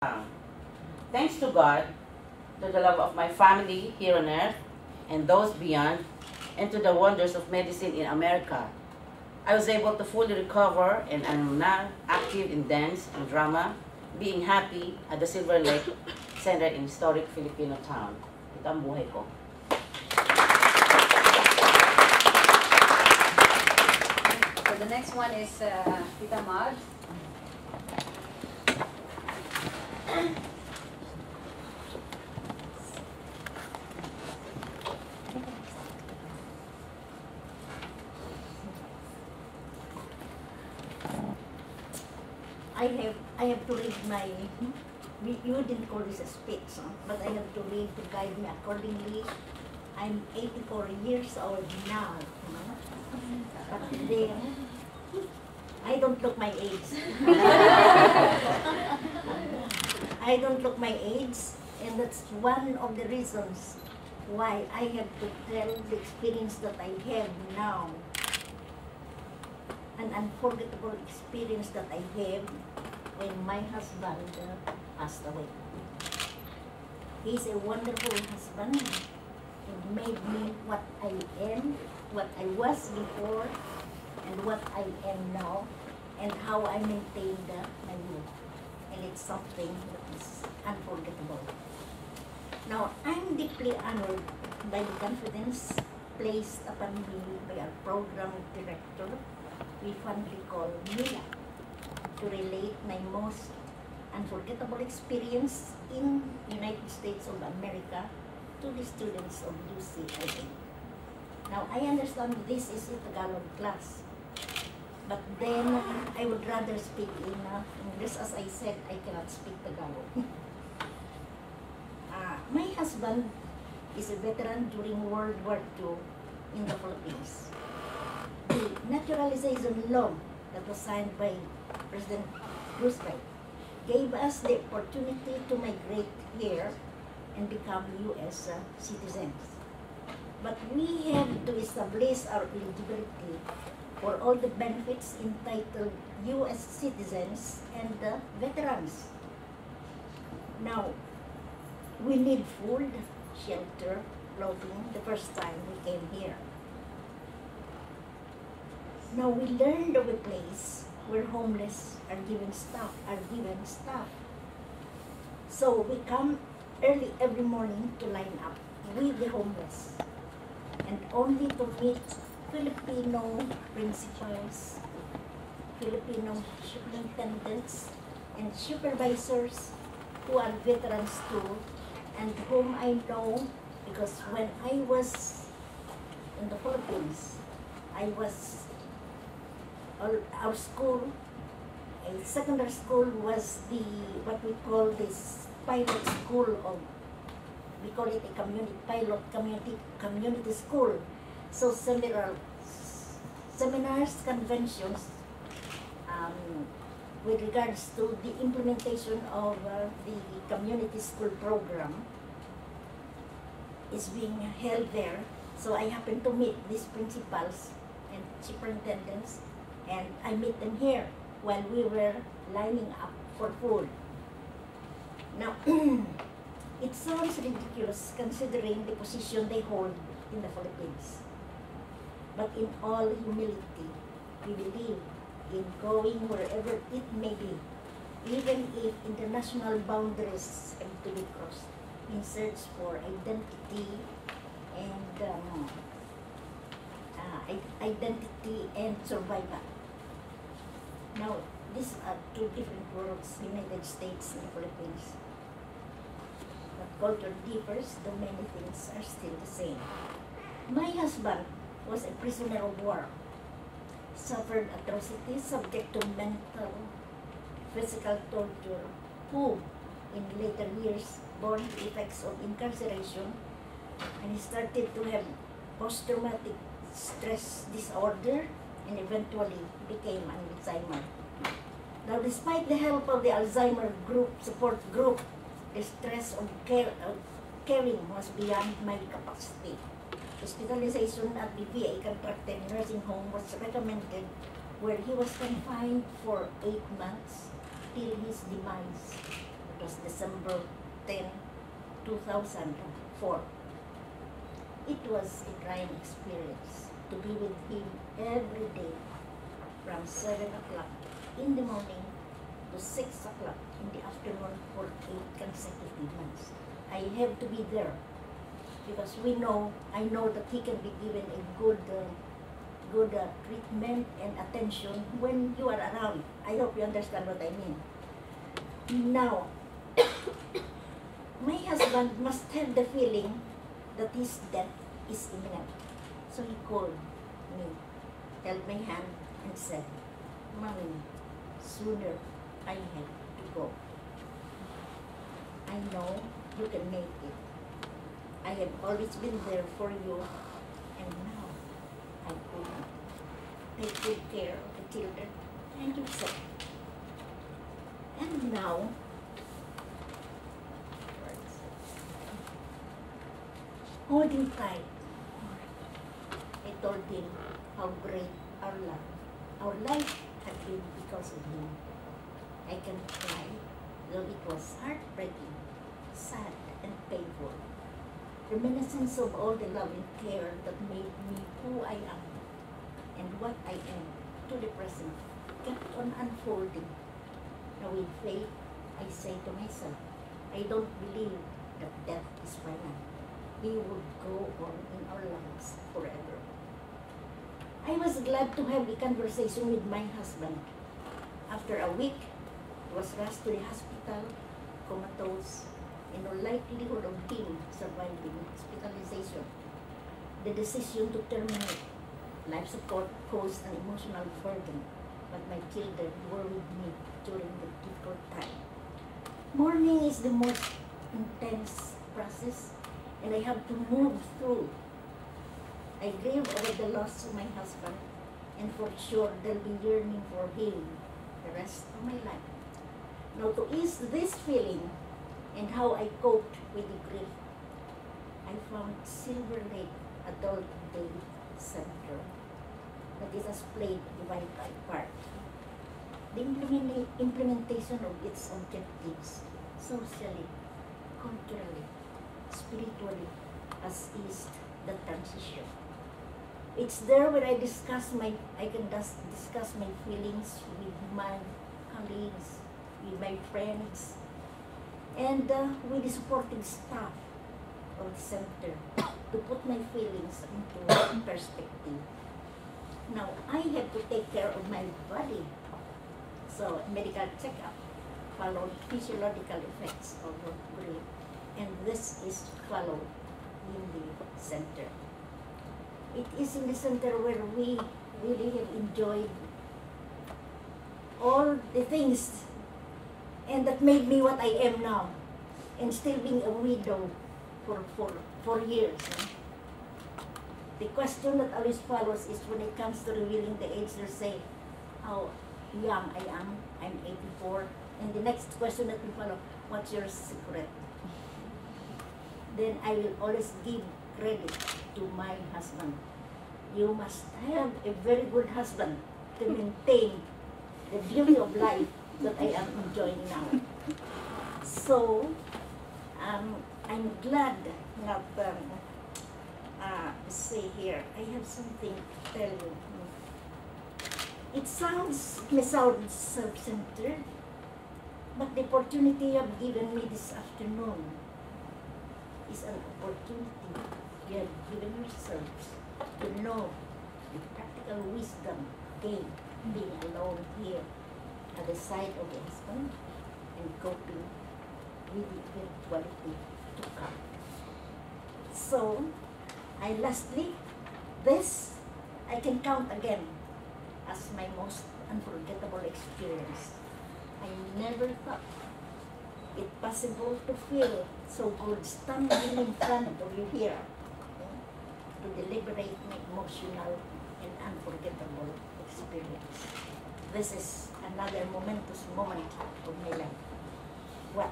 Thanks to God, to the love of my family here on earth and those beyond, and to the wonders of medicine in America, I was able to fully recover and I'm now active in dance and drama, being happy at the Silver Lake Center in historic Filipino town. Ito ang buhay ko. So the next one is Tita Mad. I have to read my, you didn't call this a speech, huh? But I have to read to guide me accordingly. I'm 84 years old now, but then, I don't look my age. I don't look my age, and that's one of the reasons why I have to tell the experience that I have now. An unforgettable experience that I have when my husband passed away. He's a wonderful husband and made me what I am, what I was before, and what I am now, and how I maintained my youth. And it's something that is unforgettable. Now, I'm deeply honored by the confidence placed upon me by our program director, we fondly call Mila, to relate my most unforgettable experience in United States of America to the students of UCLA. Now, I understand this is a Tagalog class, but then I would rather speak in English. As I said, I cannot speak Tagalog. My husband is a veteran during World War II in the Philippines. The naturalization law that was signed by President Roosevelt gave us the opportunity to migrate here and become U.S. Citizens. But we have to establish our eligibility for all the benefits entitled U.S. citizens and veterans. Now, we need food, shelter, clothing the first time we came here. Now we learned of a place where homeless are given stuff. So we come early every morning to line up with the homeless, and only to meet Filipino principals, Filipino superintendents, and supervisors who are veterans too, and whom I know because when I was in the Philippines, our school, a secondary school, was what we call this pilot school of, we call it a community school. So several seminars, conventions, with regards to the implementation of the community school program is being held there. So I happen to meet these principals and superintendents, and I meet them here while we were lining up for food. Now, it sounds ridiculous considering the position they hold in the Philippines. But in all humility, we believe in going wherever it may be, even if international boundaries have to be crossed, in search for identity and survival. Now, these are two different worlds, United States and the Philippines. But culture differs, though many things are still the same. My husband was a prisoner of war, suffered atrocities, subject to mental, physical torture, who, in later years, bore the effects of incarceration, and he started to have post-traumatic stress disorder, and eventually became an Alzheimer. Now, despite the help of the Alzheimer support group, the stress of caring was beyond my capacity. Hospitalization at the VA contracted nursing home was recommended, where he was confined for 8 months till his demise. It was December 10, 2004. It was a trying experience to be with him every day from 7 o'clock in the morning to 6 o'clock in the afternoon for 8 consecutive months. I have to be there because I know that he can be given a good treatment and attention when you are around. I hope you understand what I mean. Now, my husband must have the feeling that his death is imminent. So he called me, held my hand, and said, "Mommy, sooner I have to go. I know you can make it. I have always been there for you, and now I couldn't take good care of the children and yourself. And now, holding tight, I told him how great our life had been because of him. I can cry, though it was heartbreaking, sad, and painful. Reminiscence of all the love and care that made me who I am and what I am to the present kept on unfolding. Now with faith, I say to myself, I don't believe that death is final. We would go on in our lives forever. I was glad to have a conversation with my husband. After a week, he was rushed to the hospital, comatose, and no likelihood of him surviving hospitalization. The decision to terminate life support caused an emotional burden, but my children were with me during the difficult time. Mourning is the most intense process, and I have to move through. I grieve over the loss of my husband, and for sure there'll be yearning for him the rest of my life. Now to ease this feeling and how I coped with the grief, I found Silver Lake Adult Day Center that it has played a vital part. The implementation of its objectives, socially, culturally, spiritually, has eased the transition. It's there where I can discuss my feelings with my colleagues, with my friends, and with the supporting staff of the center to put my feelings into perspective. Now, I have to take care of my body. So, medical checkup followed physiological effects of grief, and this is followed in the center. It is in the center where we really have enjoyed all the things and that made me what I am now, and still being a widow for 4 years. The question that always follows is when it comes to revealing the age, they say how young I am, I'm 84, and the next question that will follow, what's your secret? Then I will always give credit to my husband. You must have a very good husband to maintain the beauty of life that I am enjoying now. So, I'm glad not, say here, I have something to tell you. It may sound self-centered, but the opportunity you have given me this afternoon is an opportunity you have given yourselves to know the practical wisdom gained being alone here at the side of the husband and coping with the eventuality to come. So, lastly, this I can count again as my most unforgettable experience. I never thought it possible to feel so good standing in front of you here to deliberate my emotional and unforgettable experience. This is another momentous moment of my life. What